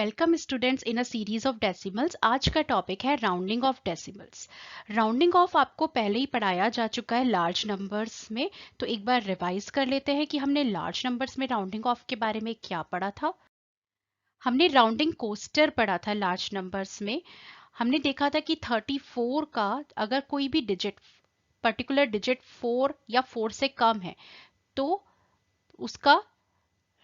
Welcome students in a series of decimals. आज का topic है rounding off decimals. Rounding off आपको पहले ही पढ़ाया जा चुका है लार्ज नंबर्स में, तो एक बार रिवाइज कर लेते हैं कि हमने लार्ज नंबर्स में राउंडिंग ऑफ के बारे में क्या पढ़ा था। हमने राउंडिंग कोस्टर पढ़ा था लार्ज नंबर्स में। हमने देखा था कि 34 का अगर कोई भी डिजिट पर्टिकुलर डिजिट 4 या 4 से कम है तो उसका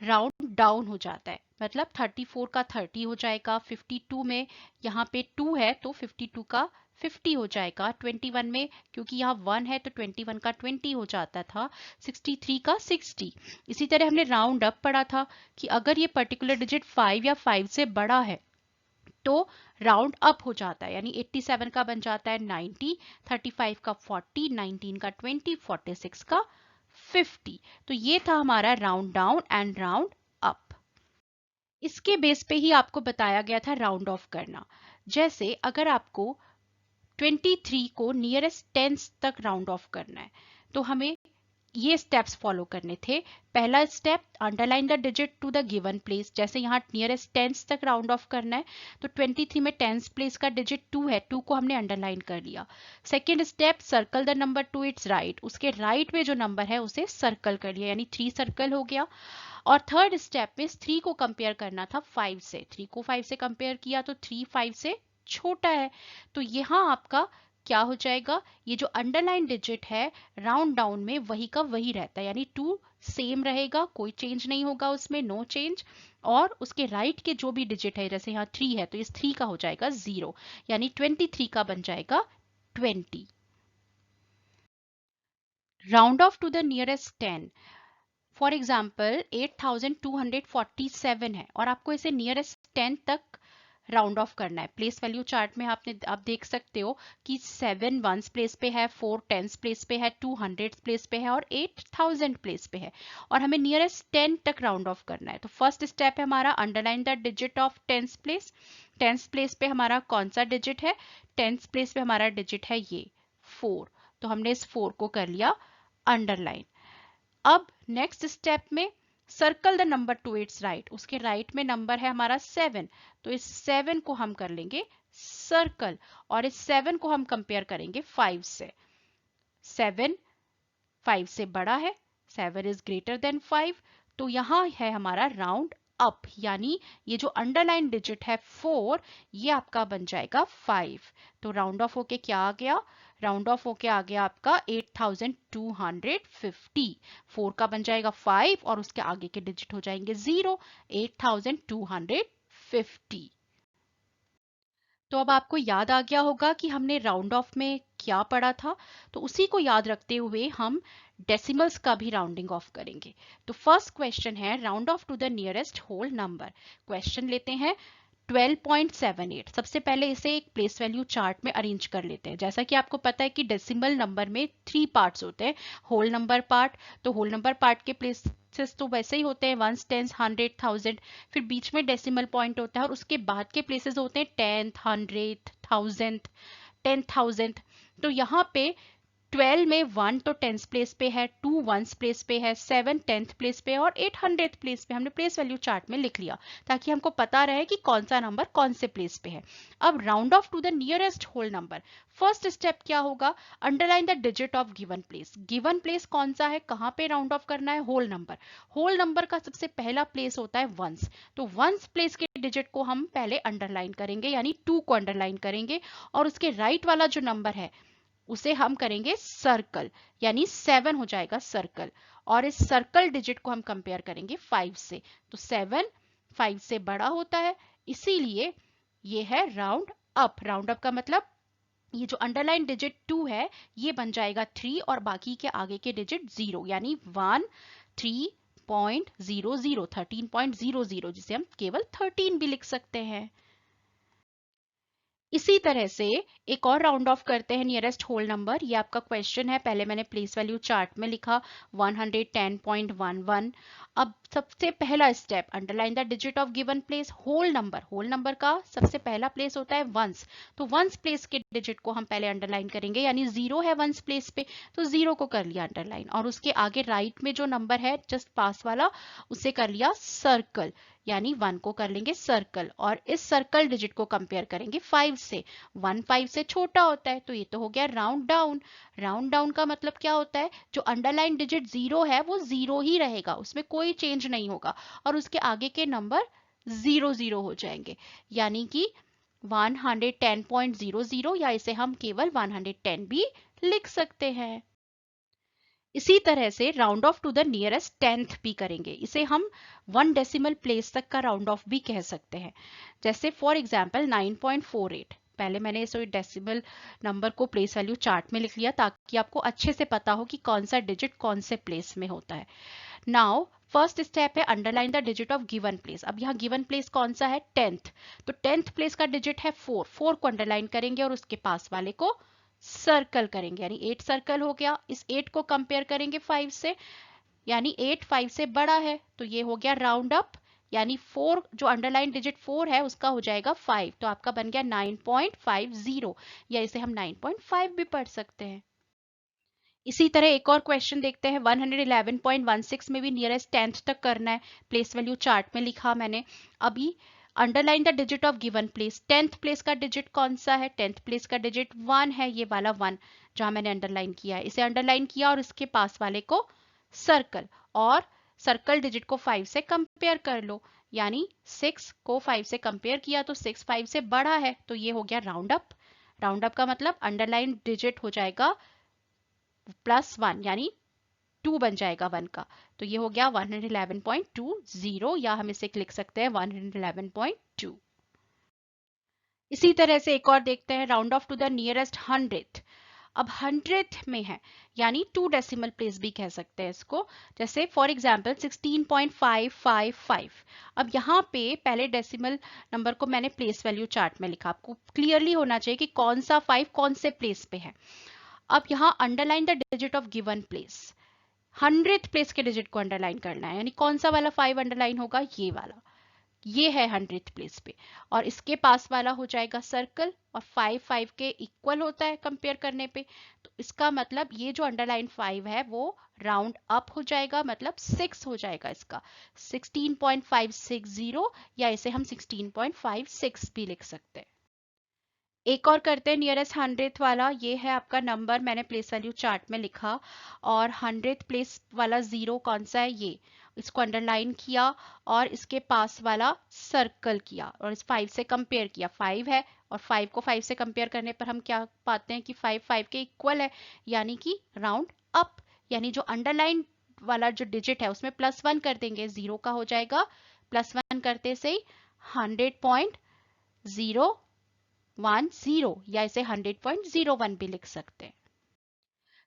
राउंड डाउन हो जाता है, मतलब 34 का 30 हो जाएगा, 52 में यहाँ पे 2 है तो 52 का 50 हो जाएगा, 21 में क्योंकि यहाँ 1 है तो 21 का 20 हो जाता था, 63 का 60। इसी तरह हमने राउंड अप पढ़ा था कि अगर ये पर्टिकुलर डिजिट 5 या 5 से बड़ा है तो राउंड अप हो जाता है, यानी 87 का बन जाता है 90, 35 का 40, 19 का 20, 46 का 50। तो ये था हमारा round down and round up. इसके बेस पे ही आपको बताया गया था राउंड ऑफ करना। जैसे अगर आपको 23 को नियरेस्ट टेंस तक राउंड ऑफ करना है तो हमें ये स्टेप्स फॉलो करने थे। पहला step, underline the digit to the given place. जैसे यहाँ नियरेस्ट टेंस तक राउंड ऑफ करना है तो 23 में टेंस प्लेस का डिजिट 2 है, 2 को हमने अंडरलाइन कर लिया। Second step, circle the number two it's right. उसके राइट में जो नंबर है उसे सर्कल कर लिया, यानी 3 सर्कल हो गया। और थर्ड स्टेप में 3 को कंपेयर करना था 5 से। 3 को 5 से कंपेयर किया तो 3 5 से छोटा है, तो यहाँ आपका क्या हो जाएगा, ये जो अंडरलाइन डिजिट है राउंड डाउन में वही का वही रहता है, यानी 2 सेम रहेगा, कोई चेंज नहीं होगा उसमें, नो चेंज। और उसके राइट के जो भी डिजिट है, जैसे यहाँ 3 है तो इस 3 का हो जाएगा 0, यानी 23 का बन जाएगा 20। Round off to the nearest 10। For example 8247 है और आपको इसे नियरेस्ट 10 तक राउंड ऑफ करना है। प्लेस वैल्यू चार्ट में आप देख सकते हो कि 7 वंस प्लेस पे है, 4 टेंस प्लेस पे है, 2 हंड्रेड्स प्लेस पे है और 8000 प्लेस पे है, और हमें नियरेस्ट 10 तक राउंड ऑफ करना है। तो फर्स्ट स्टेप है हमारा underline the digit of tens place. Tens place पे हमारा कौन सा डिजिट है, टेंस प्लेस पे हमारा डिजिट है ये 4, तो हमने इस 4 को कर लिया अंडरलाइन। अब नेक्स्ट स्टेप में circle the number two it's right. उसके राइट में नंबर है हमारा 7, तो इस 7 को हम कर लेंगे सर्कल, और इस 7 को हम कंपेयर करेंगे 5 से। 7 5 से बड़ा है, 7 इज ग्रेटर देन 5, तो यहां है हमारा राउंड अप, यानी ये जो अंडरलाइन डिजिट है 4 ये आपका बन जाएगा 5। तो राउंड ऑफ होके क्या आ गया, राउंड ऑफ होके आ गया आपका 8250। 4 का बन जाएगा 5 और उसके आगे के डिजिट हो जाएंगे 0, 8250। तो अब आपको याद आ गया होगा कि हमने राउंड ऑफ में क्या पढ़ा था, तो उसी को याद रखते हुए हम डेसिमल्स का भी राउंडिंग ऑफ करेंगे। तो फर्स्ट क्वेश्चन है round off to the nearest whole number. Question लेते हैं 12.78। सबसे पहले इसे एक प्लेस वैल्यू चार्ट में अरेंज कर लेते हैं। जैसा कि आपको पता है कि डेसिमल नंबर में 3 पार्ट्स होते हैं, होल नंबर पार्ट, तो होल नंबर पार्ट के प्लेसेस तो वैसे ही होते हैं, वंस, टेंस, 100, 1000, फिर बीच में डेसिमल पॉइंट होता है और उसके बाद के प्लेसेस होते हैं 10th, 100th, 1000th, 10,000th। तो यहाँ पे 12 में 1 तो टेंथ प्लेस पे है, 2 वंस प्लेस पे है, 7 10th प्लेस पे है और 8 100th प्लेस पे। हमने प्लेस वैल्यू चार्ट में लिख लिया ताकि हमको पता रहे कि कौन सा नंबर कौन से प्लेस पे है। अब round off to the nearest whole number. First step क्या होगा, underline the digit of given place. Given place कौन सा है, कहाँ पे राउंड ऑफ करना है, होल नंबर। होल नंबर का सबसे पहला प्लेस होता है वंस, तो वंस प्लेस के डिजिट को हम पहले अंडरलाइन करेंगे, यानी 2 को अंडरलाइन करेंगे, और उसके राइट वाला जो नंबर है उसे हम करेंगे सर्कल, यानी 7 हो जाएगा सर्कल, और इस सर्कल डिजिट को हम कंपेयर करेंगे 5 से। तो 7 5 से बड़ा होता है, इसीलिए ये है राउंड अप। राउंड अप का मतलब ये जो अंडरलाइन डिजिट 2 है ये बन जाएगा 3 और बाकी के आगे के डिजिट 0, यानी 1 3.00 13.00, जिसे हम केवल 13 भी लिख सकते हैं। इसी तरह से एक और राउंड ऑफ करते हैं नियरेस्ट होल नंबर। ये आपका क्वेश्चन है, पहले मैंने प्लेस वैल्यू चार्ट में लिखा 110.11। अब सबसे पहला step, underline the digit of given place. Whole number, whole number का सबसे पहला प्लेस होता है वंस, तो वंस प्लेस के डिजिट को हम पहले अंडरलाइन करेंगे, यानी 0 है वंस प्लेस पे तो 0 को कर लिया अंडरलाइन, और उसके आगे राइट में जो नंबर है जस्ट पास वाला उसे कर लिया सर्कल, यानी 1 को कर लेंगे सर्कल और इस सर्कल डिजिट को कंपेयर करेंगे 5 से। 1 5 से छोटा होता है तो ये तो हो गया राउंड डाउन। राउंड डाउन का मतलब क्या होता है, जो अंडरलाइन डिजिट 0 है वो 0 ही रहेगा, उसमें कोई चेंज नहीं होगा और उसके आगे के नंबर 0 0 हो जाएंगे, यानी कि 110.00 या इसे हम केवल 110 भी लिख सकते हैं। इसी तरह से round off to the nearest tenth भी करेंगे, इसे हम 1 डेसिमल प्लेस तक का राउंड ऑफ भी कह सकते हैं। जैसे फॉर एग्जांपल 9.48, पहले मैंने इस डेसिमल नंबर को प्लेस वैल्यू चार्ट में लिख लिया ताकि आपको अच्छे से पता हो कि कौन सा डिजिट कौन से प्लेस में होता है। नाउ फर्स्ट स्टेप है underline the digit of given place. अब यहाँ गिवन प्लेस कौन सा है, टेंथ, तो टेंथ प्लेस का डिजिट है 4, 4 को अंडरलाइन करेंगे और उसके पास वाले को सर्कल करेंगे, यानी 8 सर्कल हो गया। इस 8 को कंपेयर करेंगे 5 से, यानी 8 5 से बड़ा है तो ये हो गया राउंड अप, यानी 4 जो अंडरलाइन डिजिट 4 है उसका हो जाएगा 5, तो आपका बन गया 9.50, या इसे हम 9.5 भी पढ़ सकते हैं। इसी तरह एक और क्वेश्चन देखते हैं, 111.16 में भी नियरेस्ट टेंथ तक करना है, प्लेस वैल्यू चार्ट में लिखा मैंने। अभी underline the digit of given place, tenth place का डिजिट कौन सा है, टेंथ प्लेस का डिजिट 1 है, ये वाला 1 जहां मैंने अंडरलाइन किया है, इसे अंडरलाइन किया और इसके पास वाले को सर्कल, और सर्कल डिजिट को 5 से कंपेयर कर लो, यानी 6 को 5 से कंपेयर किया तो 6 5 से बड़ा है तो ये हो गया राउंड अप। राउंड अप का मतलब अंडरलाइन डिजिट हो जाएगा +1, यानी 2 बन जाएगा 1 का, तो ये हो गया 111.20, या हम इसे लिख सकते हैं 111.2। इसी तरह से एक और देखते हैं, round off to the nearest 100th। अब 100th में है, यानी 2 डेसिमल प्लेस भी कह सकते हैं इसको, जैसे फॉर एग्जांपल 16.555। अब यहाँ पे पहले डेसिमल नंबर को मैंने प्लेस वैल्यू चार्ट में लिखा, आपको क्लियरली होना चाहिए कि कौन सा 5 कौन से प्लेस पे है। अब यहाँ underline the digit of given place, 100th place के डिजिट को अंडरलाइन करना है, यानी कौन सा वाला 5 अंडरलाइन होगा, ये वाला, ये है 100th प्लेस पे, और इसके पास वाला हो जाएगा सर्कल, और 5 5 के इक्वल होता है कंपेयर करने पे, तो इसका मतलब ये जो अंडरलाइन 5 है वो राउंड अप हो जाएगा, मतलब 6 हो जाएगा इसका, 16.560, या इसे हम 16.56 भी लिख सकते हैं। एक और करते हैं नियरेस्ट 100th वाला, ये है आपका नंबर, मैंने प्लेस वैल्यू चार्ट में लिखा, और 100th प्लेस वाला 0 कौन सा है, ये, इसको अंडरलाइन किया और इसके पास वाला सर्कल किया और इस 5 से कंपेयर किया, 5 है और 5 को 5 से कंपेयर करने पर हम क्या पाते हैं कि 5 5 के इक्वल है, यानी कि राउंड अप, यानी जो अंडरलाइन वाला जो डिजिट है उसमें +1 कर देंगे, 0 का हो जाएगा, +1 करते से ही 100.010, या इसे 100.01 भी लिख सकते हैं।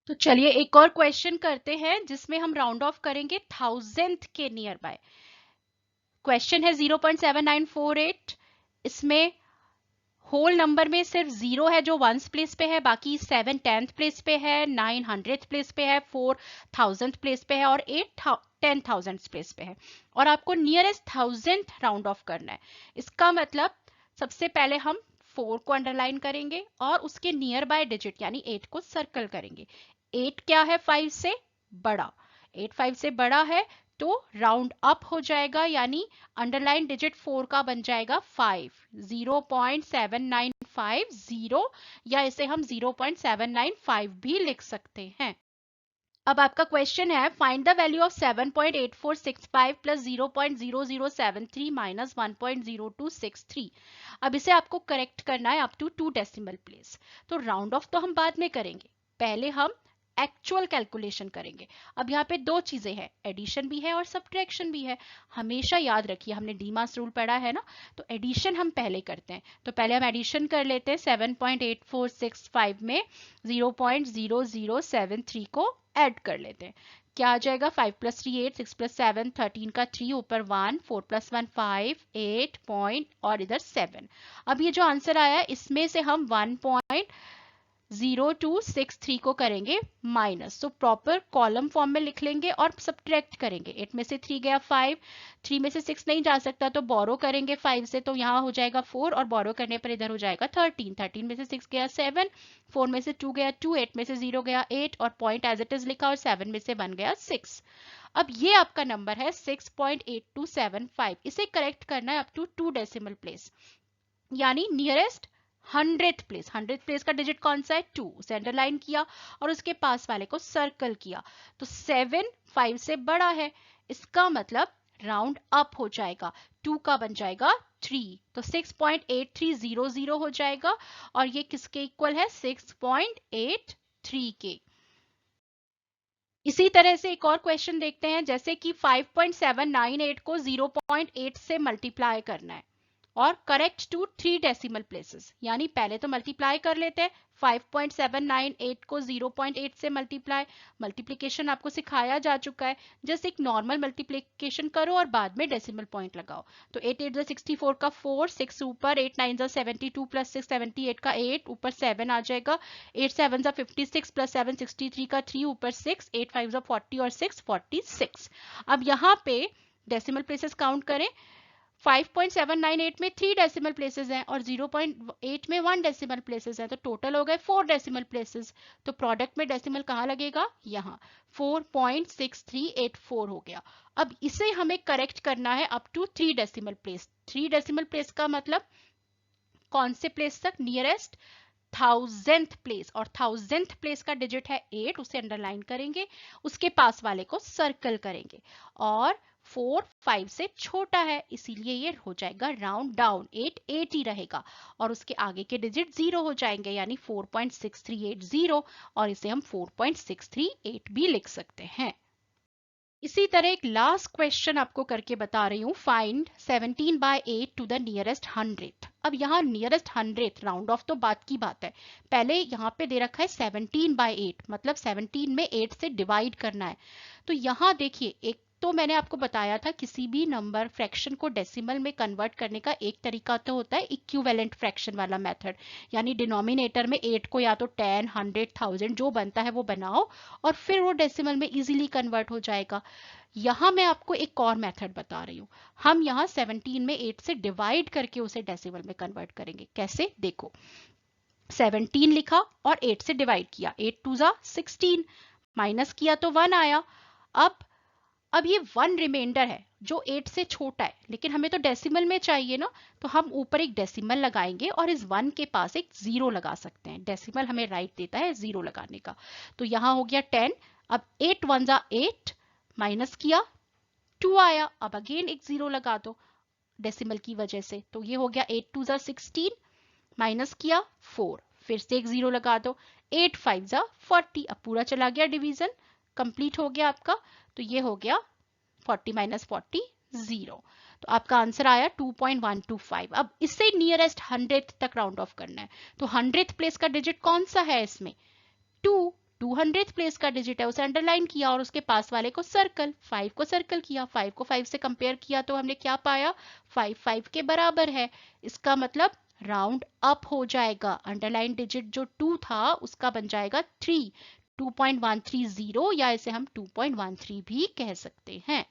तो चलिए एक और क्वेश्चन करते हैं जिसमें हम राउंड ऑफ करेंगे 1000th के नियर बाय। क्वेश्चन है 0.7948, इसमें होल नंबर में सिर्फ 0 है जो 1th प्लेस पे है, बाकी 7 10th प्लेस पे है, 9 100th प्लेस पे है, 4 1000th प्लेस पे है और 8 10,000th प्लेस पे है, और आपको नियरेस्ट 1000th राउंड ऑफ करना है। इसका मतलब सबसे पहले हम 4 को अंडरलाइन करेंगे और उसके नियर बाय डिजिट यानी 8 को सर्कल करेंगे। 8 क्या है, 5 से बड़ा, 8 5 से बड़ा है तो राउंड अप हो जाएगा, यानी अंडरलाइन डिजिट 4 का बन जाएगा 5, 0.7950, या इसे हम 0.795 भी लिख सकते हैं। अब आपका क्वेश्चन है, find the value of 7.8465 plus 0.0073 minus 1.0263। अब इसे आपको करेक्ट करना है अप टू 2 डेसिमल प्लेस। तो राउंड ऑफ तो हम बाद में करेंगे, पहले हम एक्चुअल कैलकुलेशन करेंगे। अब यहाँ पे दो चीजें हैं, एडिशन भी है और सब्ट्रैक्शन भी है। हमेशा याद रखिए, हमने डीमास रूल पढ़ा है ना, तो एडिशन हम पहले करते हैं, तो पहले हम एडिशन कर लेते हैं। 7.8465 में 0.0073 को ऐड कर लेते हैं, क्या आ जाएगा, 5 + 3 8, 6 + 7 13 का 3, ऊपर 1, 4 + 1 5 8 पॉइंट और इधर 7। अब ये जो आंसर आया है इसमें से हम 1.02 0263 को करेंगे माइनस, तो प्रॉपर कॉलम फॉर्म में लिख लेंगे और सब्ट्रैक्ट करेंगे। 8 में से 3 गया 5, 3 में से 6 नहीं जा सकता तो बोरो करेंगे 5 से, तो यहाँ हो जाएगा 4 और बोरो करने पर इधर हो जाएगा 13। 13 में से 6 गया 7, 4 में से 2 गया 2, 8 में से 0 गया 8 और पॉइंट एज इट इज लिखा और 7 में से 1 गया 6। अब ये आपका नंबर है 6.8275। इसे करेक्ट करना है अप टू 2 डेसिमल प्लेस, यानी nearest 100th place. 100th place का डिजिट कौन सा है? 2, उसे अंडरलाइन किया और उसके पास वाले को सर्कल किया। तो 7 5 से बड़ा है, इसका मतलब राउंड अप हो जाएगा, 2 का बन जाएगा 3, तो 6.8300 हो जाएगा और ये किसके इक्वल है? 6.83 के। इसी तरह से एक और क्वेश्चन देखते हैं, जैसे कि 5.798 को 0.8 से मल्टीप्लाई करना है और करेक्ट टू 3 डेसिमल प्लेसेस, यानी पहले तो मल्टीप्लाई कर लेते हैं। 5.798 को 0.8 से मल्टीप्लिकेशन आपको सिखाया जा चुका है, जस्ट एक नॉर्मल मल्टीप्लिकेशन करो और बाद में डेसिमल पॉइंट लगाओ। तो 8 8 64 का 4, 6 ऊपर, 8 9 72 प्लस 6 78 का 8 ऊपर 7 आ जाएगा, 8 7 56 प्लस 7 63 का 3 ऊपर 6, 8 5 40 और 6 46। अब यहाँ पे डेसिमल प्लेसेस काउंट करें। 5.798 में 3 डेसिमल प्लेसेस हैं और 0.8 में 1 डेसिमल प्लेसेस हैं, तो टोटल हो गए 4 डेसिमल प्लेसेस। तो प्रोडक्ट में डेसिमल कहाँ लगेगा? यहाँ 4.6384 हो गया। अब इसे हमें करेक्ट करना है up to 3 decimal place. 3 decimal place का मतलब कौन से प्लेस तक? नियरेस्ट 1000th प्लेस, और 1000th प्लेस का डिजिट है 8, उसे अंडरलाइन करेंगे, उसके पास वाले को सर्कल करेंगे और 4 5 से छोटा है, इसीलिए ये हो जाएगा राउंड डाउन, 8 8 ही रहेगा और उसके आगे के डिजिट 0 हो जाएंगे, यानी 4.6380 और इसे हम 4.638 भी लिख सकते हैं। इसी तरह एक लास्ट क्वेश्चन आपको करके बता रही हूँ। Find 17/8 to the nearest 100th। अब यहाँ नियरेस्ट 100th राउंड ऑफ तो बात की बात है, पहले यहाँ पे दे रखा है 17/8, मतलब 17 में 8 से डिवाइड करना है। तो यहाँ देखिए, एक तो मैंने आपको बताया था किसी भी नंबर फ्रैक्शन को डेसिमल में कन्वर्ट करने का एक तरीका तो होता है इक्विवेलेंट फ्रैक्शन वाला मेथड, यानी डिनोमिनेटर में 8 को या तो 10 100 1000 जो बनता है वो बनाओ और फिर वो डेसिमल में इजीली कन्वर्ट हो जाएगा। यहाँ मैं आपको एक और मेथड बता रही हूँ, हम यहाँ 17 में 8 से डिवाइड करके उसे डेसिमल में कन्वर्ट करेंगे। कैसे? देखो, 17 लिखा और 8 से डिवाइड किया, 8 2 जा 16, माइनस किया तो 1 आया। अब ये 1 रिमाइंडर है जो 8 से छोटा है, लेकिन हमें तो डेसिमल में चाहिए ना, तो हम ऊपर एक डेसिमल लगाएंगे और इस 1 के पास एक 0 लगा सकते हैं। डेसिमल हमें राइट देता है 0 लगाने का। तो यहाँ हो गया 10, अब 8 1 जा 8, माइनस किया 2 आया, अब अगेन एक 0 लगा दो डेसिमल की वजह से, तो ये हो गया 8 2 जा 16, माइनस किया 4, फिर से एक 0 लगा दो, 8 5 जा 40, अब पूरा चला गया डिवीजन, कंप्लीट हो गया आपका। तो ये हो गया 40 माइनस 40 0, तो आपका आंसर आया 2.125। अब इससे नियरेस्ट 100th तक राउंड ऑफ करना है, तो 100th प्लेस का डिजिट कौन सा है इसमें? 2, 200th प्लेस का डिजिट है, उसे अंडरलाइन किया और उसके पास वाले को सर्कल, 5 को सर्कल किया, 5 को 5 से कंपेयर किया तो हमने क्या पाया? 5 5 के बराबर है, इसका मतलब राउंड अप हो जाएगा। अंडरलाइन डिजिट जो 2 था उसका बन जाएगा 3, 2.130, या इसे हम 2.13 भी कह सकते हैं।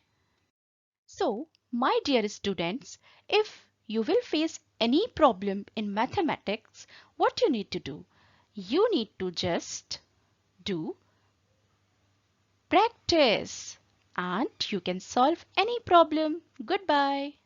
So, my dear students, if you will face any problem in mathematics, what you need to do? You need to just do practice and you can solve any problem. Goodbye.